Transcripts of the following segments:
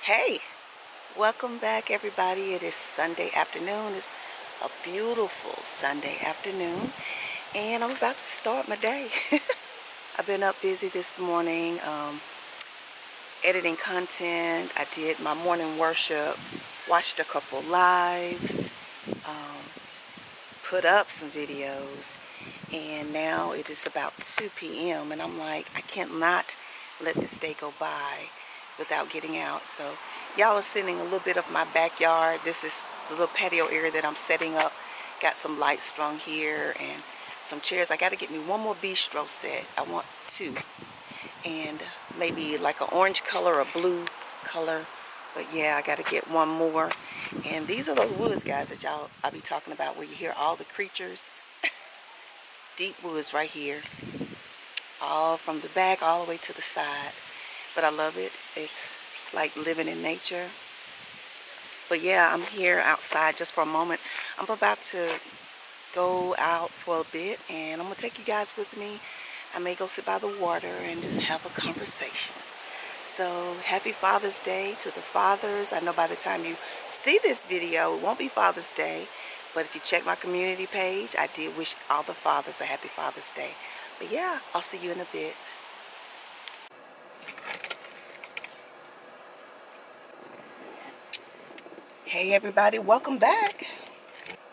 Hey, welcome back everybody. It is Sunday afternoon. It's a beautiful Sunday afternoon and I'm about to start my day. I've been up busy this morning, editing content. I did my morning worship, watched a couple lives, put up some videos, and now it is about 2 p.m. and I'm like, I cannot let this day go by without getting out. So y'all are seeing a little bit of my backyard. This is the little patio area that I'm setting up. Got some lights strung here and some chairs. I got to get me one more bistro set. I want two, and maybe like an orange color or blue color. But yeah, I got to get one more. And these are those woods, guys, that I'll be talking about, where you hear all the creatures. Deep woods right here, all from the back all the way to the side. But I love it. It's like living in nature. But yeah, I'm here outside just for a moment. I'm about to go out for a bit and I'm gonna take you guys with me. I may go sit by the water and just have a conversation. So happy Father's Day to the fathers. I know by the time you see this video, it won't be Father's Day, but if you check my community page, I did wish all the fathers a happy Father's Day. But yeah, I'll see you in a bit. Hey everybody, welcome back.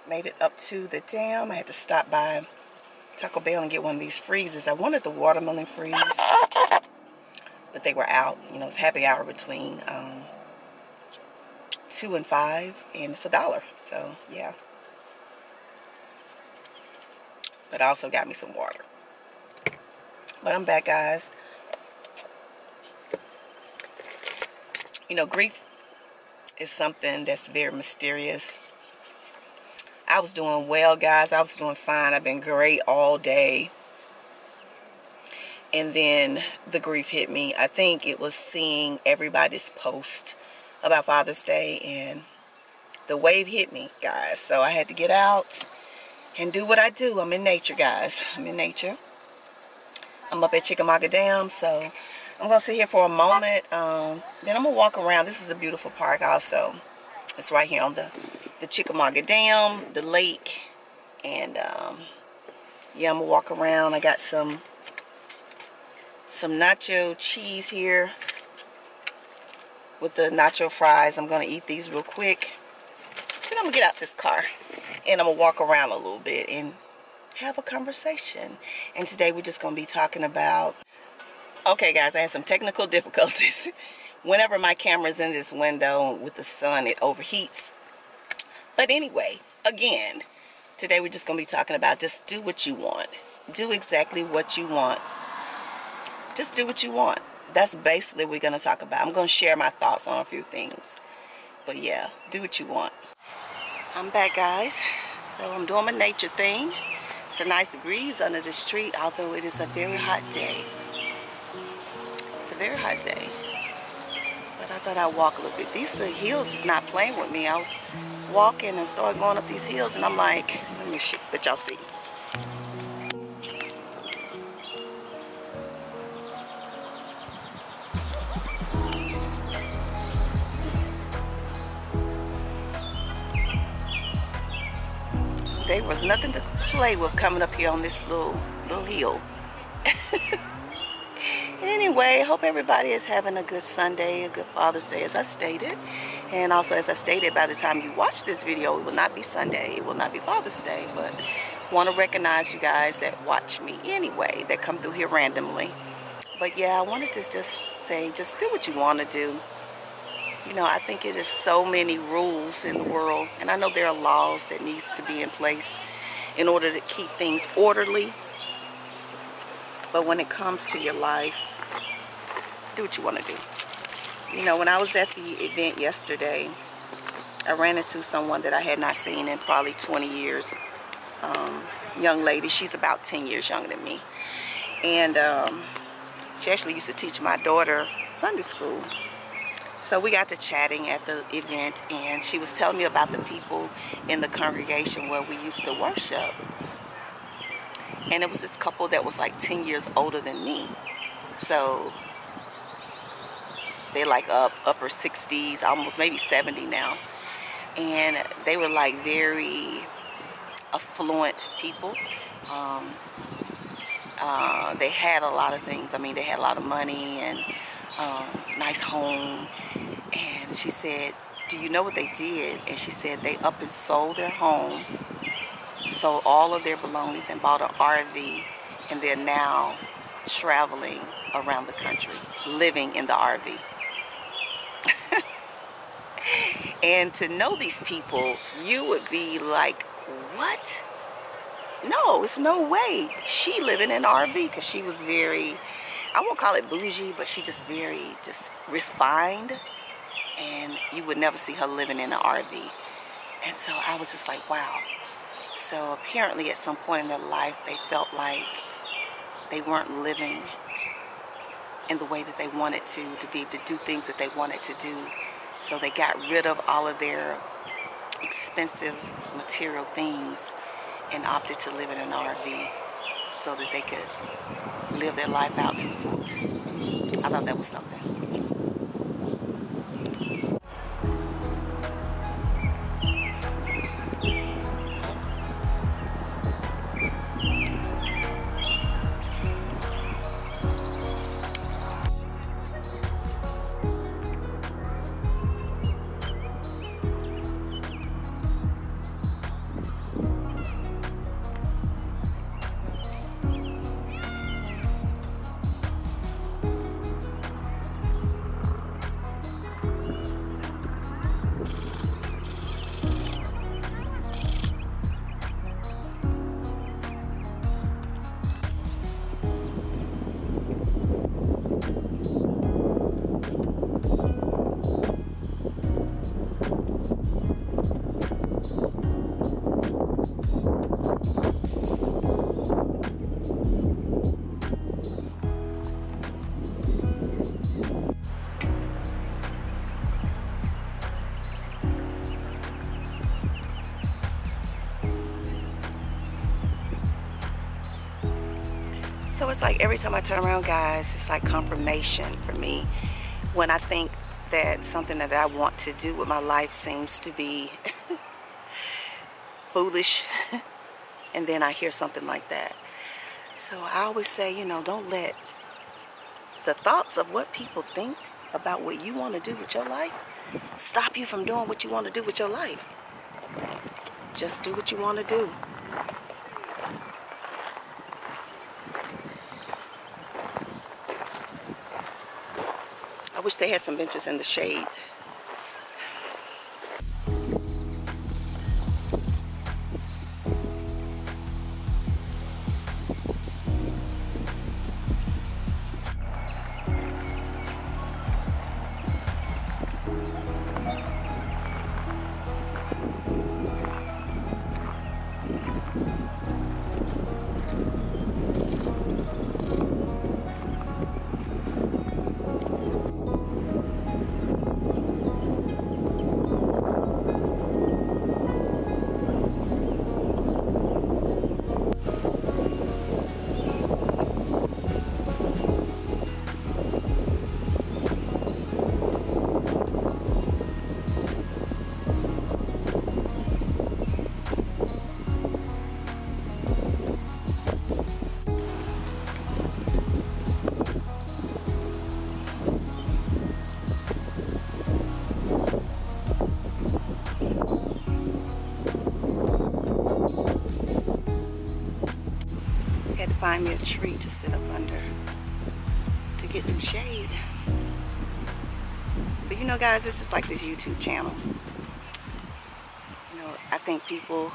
Made it up to the dam. I had to stop by Taco Bell and get one of these freezes. I wanted the watermelon freeze, but they were out. You know, it's happy hour between 2 and 5, and it's $1. So yeah. But I also got me some water. But I'm back, guys. You know, grief is something that's very mysterious. I was doing well, guys. I was doing fine. I've been great all day. And then the grief hit me. I think it was seeing everybody's post about Father's Day, and the wave hit me, guys. So I had to get out and do what I do. I'm in nature, guys. I'm in nature. I'm up at Chickamauga Dam, so I'm going to sit here for a moment. Then I'm going to walk around. This is a beautiful park also. It's right here on the Chickamauga Dam, the lake. And yeah, I'm going to walk around. I got some nacho cheese here with the nacho fries. I'm going to eat these real quick. Then I'm going to get out this car and I'm going to walk around a little bit and have a conversation. And today we're just going to be talking about... Okay, guys, I had some technical difficulties. Whenever my camera's in this window with the sun, it overheats. But anyway, again, today we're just going to be talking about just do what you want. Do exactly what you want. Just do what you want. That's basically what we're going to talk about. I'm going to share my thoughts on a few things. But yeah, do what you want. I'm back, guys. So I'm doing my nature thing. It's a nice breeze under this tree, although it is a very hot day. It's a very hot day. But I thought I'd walk a little bit. These hills is not playing with me. I was walking and started going up these hills and I'm like, let me let y'all see. There was nothing to play with coming up here on this little hill. Anyway, I hope everybody is having a good Sunday, a good Father's Day, as I stated. And also, as I stated, by the time you watch this video, it will not be Sunday. It will not be Father's Day. But I want to recognize you guys that watch me anyway, that come through here randomly. But yeah, I wanted to just say, just do what you want to do. You know, I think it is so many rules in the world. And I know there are laws that needs to be in place in order to keep things orderly. But when it comes to your life, do what you want to do. You know, when I was at the event yesterday, I ran into someone that I had not seen in probably 20 years. Young lady, she's about 10 years younger than me. And she actually used to teach my daughter Sunday school. So we got to chatting at the event, and she was telling me about the people in the congregation where we used to worship. And it was this couple that was like 10 years older than me. So They're like upper 60s, almost maybe 70 now. And they were like very affluent people. Um, they had a lot of things. I mean, they had a lot of money and nice home. And she said, do you know what they did? And she said they up and sold their home, sold all of their belongings, and bought an RV. And they're now traveling around the country, living in the RV. And to know these people, you would be like, what? No, it's no way. She living in an RV, because she was very, I won't call it bougie, but she just very just refined. And you would never see her living in an RV. And so I was just like, wow. So apparently at some point in their life, they felt like they weren't living in the way that they wanted to be able to do things that they wanted to do. So they got rid of all of their expensive material things and opted to live in an RV so that they could live their life out to the fullest. I thought that was something. So it's like every time I turn around, guys, it's like confirmation for me when I think that something that I want to do with my life seems to be foolish, and then I hear something like that. So I always say, you know, don't let the thoughts of what people think about what you want to do with your life stop you from doing what you want to do with your life. Just do what you want to do. I wish they had some benches in the shade. Find me a tree to sit up under to get some shade. But you know, guys, it's just like this YouTube channel. You know, I think people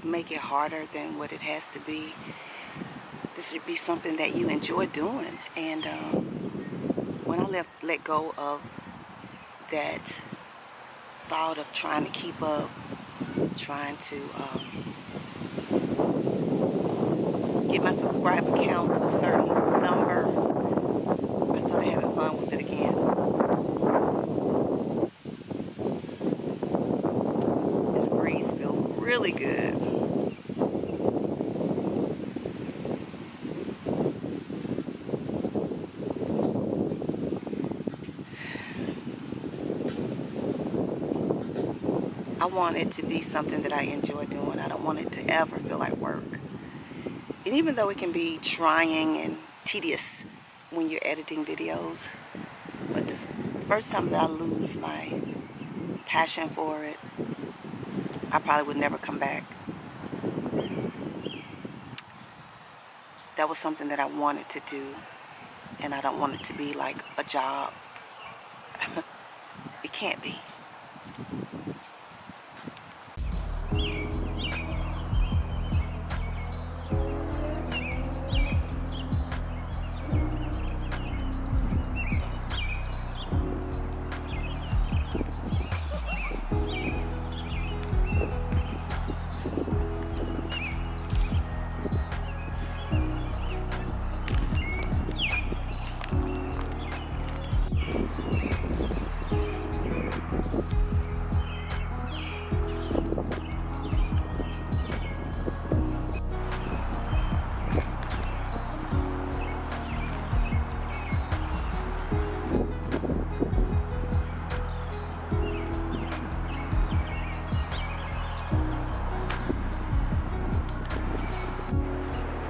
make it harder than what it has to be. This should be something that you enjoy doing. And when I let go of that thought of trying to keep up, trying to get my subscriber count to a certain number, I started having fun with it again. This breeze feels really good. I want it to be something that I enjoy doing. I don't want it to ever feel like work. And even though it can be trying and tedious when you're editing videos, but the first time that I lose my passion for it, I probably would never come back. That was something that I wanted to do, and I don't want it to be like a job. It can't be.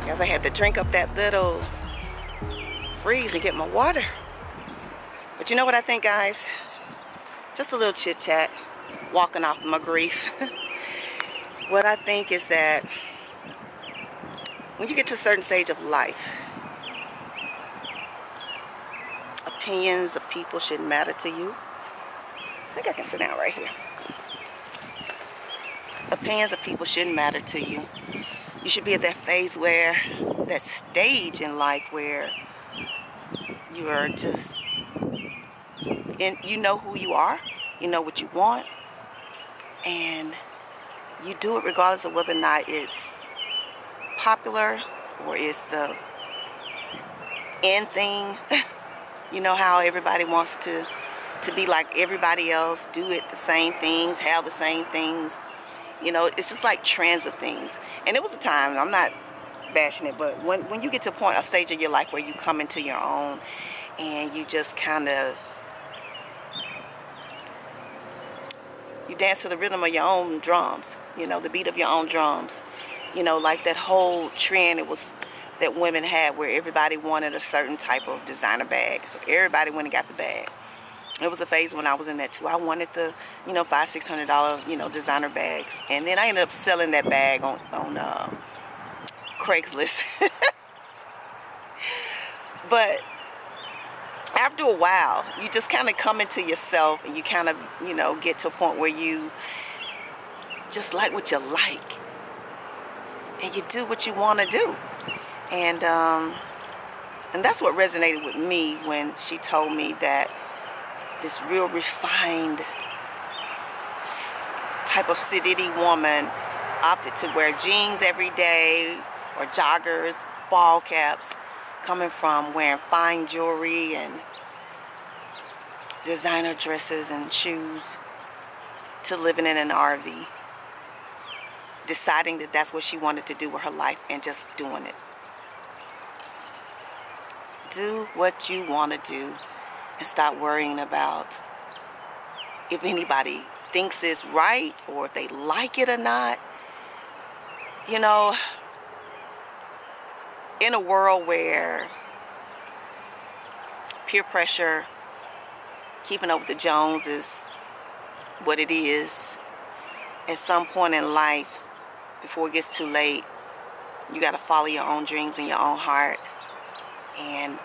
Guys, I had to drink up that little freeze and get my water. But you know what I think, guys? Just a little chit chat, walking off my grief. What I think is that when you get to a certain stage of life, opinions of people shouldn't matter to you. I think I can sit down right here. Opinions of people shouldn't matter to you. You should be at that phase where, that stage in life where you are just, and you know who you are, you know what you want, and you do it regardless of whether or not it's popular or it's the end thing. You know how everybody wants to be like everybody else, do it the same things, have the same things. You know, it's just like trends of things. And it was a time, I'm not bashing it, but when you get to a stage of your life where you come into your own and you just kind of, you dance to the rhythm of your own drums, you know, the beat of your own drums. You know, like that whole trend that women had where everybody wanted a certain type of designer bag. So everybody went and got the bag. It was a phase when I was in that too. I wanted the, you know, $500-$600, you know, designer bags. And then I ended up selling that bag on Craigslist. But after a while, you just kind of come into yourself and you kind of, you know, get to a point where you just like what you like. And you do what you want to do. And that's what resonated with me when she told me that this real refined type of city woman opted to wear jeans every day or joggers, ball caps, coming from wearing fine jewelry and designer dresses and shoes to living in an RV, deciding that that's what she wanted to do with her life and just doing it. Do what you want to do and stop worrying about if anybody thinks it's right or if they like it or not. You know, in a world where peer pressure, keeping up with the Jones is what it is, at some point in life, before it gets too late, you got to follow your own dreams and your own heart and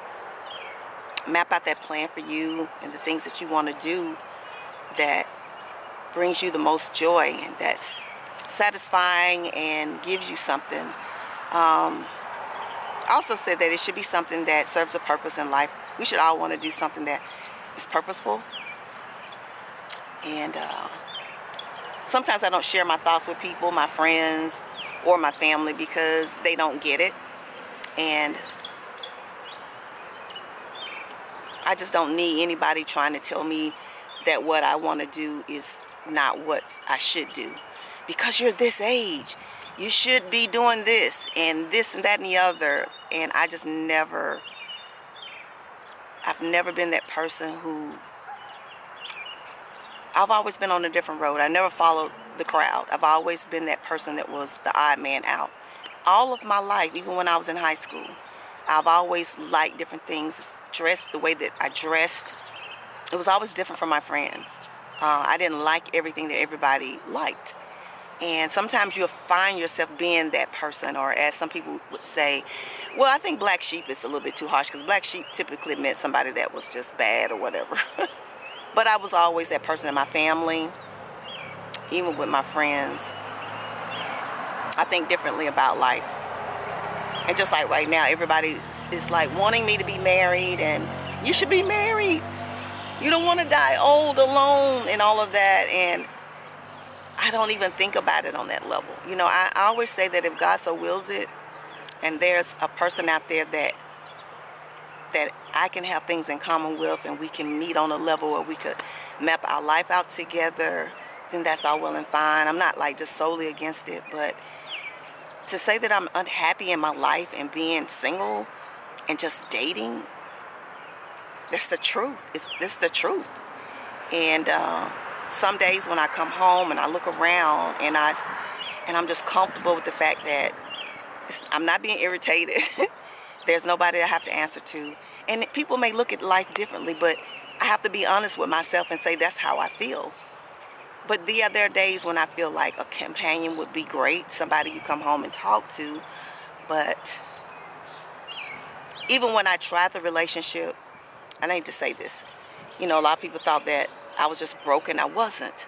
map out that plan for you and the things that you want to do that brings you the most joy and that's satisfying and gives you something. I also said that it should be something that serves a purpose in life. We should all want to do something that is purposeful. And sometimes I don't share my thoughts with people, my friends or my family, because they don't get it. And I just don't need anybody trying to tell me that what I want to do is not what I should do. Because you're this age, you should be doing this and that and the other. And I just I've never been that person who, I've always been on a different road. I never followed the crowd. I've always been that person that was the odd man out. All of my life, even when I was in high school, I've always liked different things. Dressed the way that I dressed, it was always different from my friends. I didn't like everything that everybody liked. And sometimes you'll find yourself being that person, or as some people would say, well, I think black sheep is a little bit too harsh, because black sheep typically meant somebody that was just bad or whatever. But I was always that person in my family, even with my friends. I think differently about life. And just like right now, everybody is like wanting me to be married, and you should be married. You don't want to die old, alone, and all of that. And I don't even think about it on that level. You know, I always say that if God so wills it, and there's a person out there that I can have things in common with, and we can meet on a level where we could map our life out together, then that's all well and fine. I'm not like just solely against it, but to say that I'm unhappy in my life and being single and just dating, that's the truth. This is the truth. And some days when I come home and I look around and I'm just comfortable with the fact that I'm not being irritated. There's nobody I have to answer to. And people may look at life differently, but I have to be honest with myself and say that's how I feel. But there are days when I feel like a companion would be great, somebody you come home and talk to. But even when I tried the relationship, I need to say this. You know, a lot of people thought that I was just broken. I wasn't.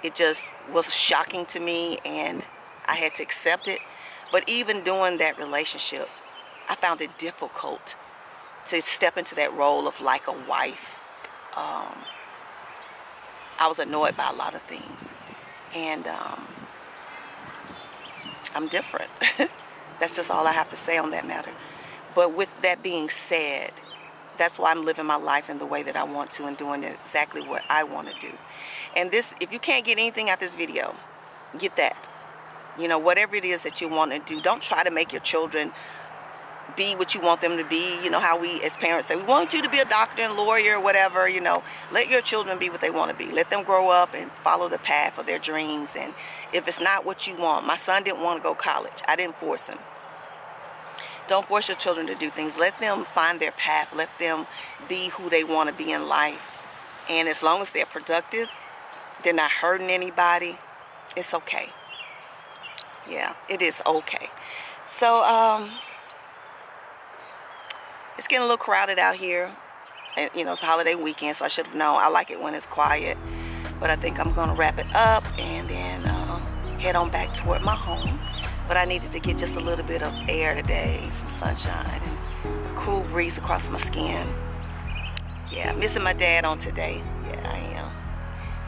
It just was shocking to me, and I had to accept it. But even during that relationship, I found it difficult to step into that role of like a wife. I was annoyed by a lot of things, and I'm different. That's just all I have to say on that matter. But with that being said, that's why I'm living my life in the way that I want to, and doing exactly what I want to do. And this, if you can't get anything out of this video, get that. You know, whatever it is that you want to do, don't try to make your children be what you want them to be. You know how we as parents say, we want you to be a doctor and lawyer or whatever. You know, let your children be what they want to be. Let them grow up and follow the path of their dreams. And if it's not what you want, my son didn't want to go to college. I didn't force him. Don't force your children to do things. Let them find their path. Let them be who they want to be in life. And as long as they're productive, they're not hurting anybody, it's okay. Yeah, it is okay. So, it's getting a little crowded out here. And, you know, it's a holiday weekend, so I should have known. I like it when it's quiet. But I think I'm going to wrap it up and then head on back toward my home. But I needed to get just a little bit of air today, some sunshine, and a cool breeze across my skin. Yeah, missing my dad on today. Yeah, I am.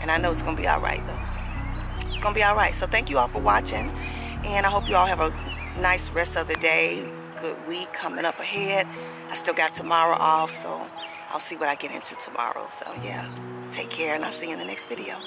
And I know it's going to be all right, though. It's going to be all right. So thank you all for watching. And I hope you all have a nice rest of the day. Good week coming up ahead. I still got tomorrow off, so I'll see what I get into tomorrow. So, yeah, take care, and I'll see you in the next video.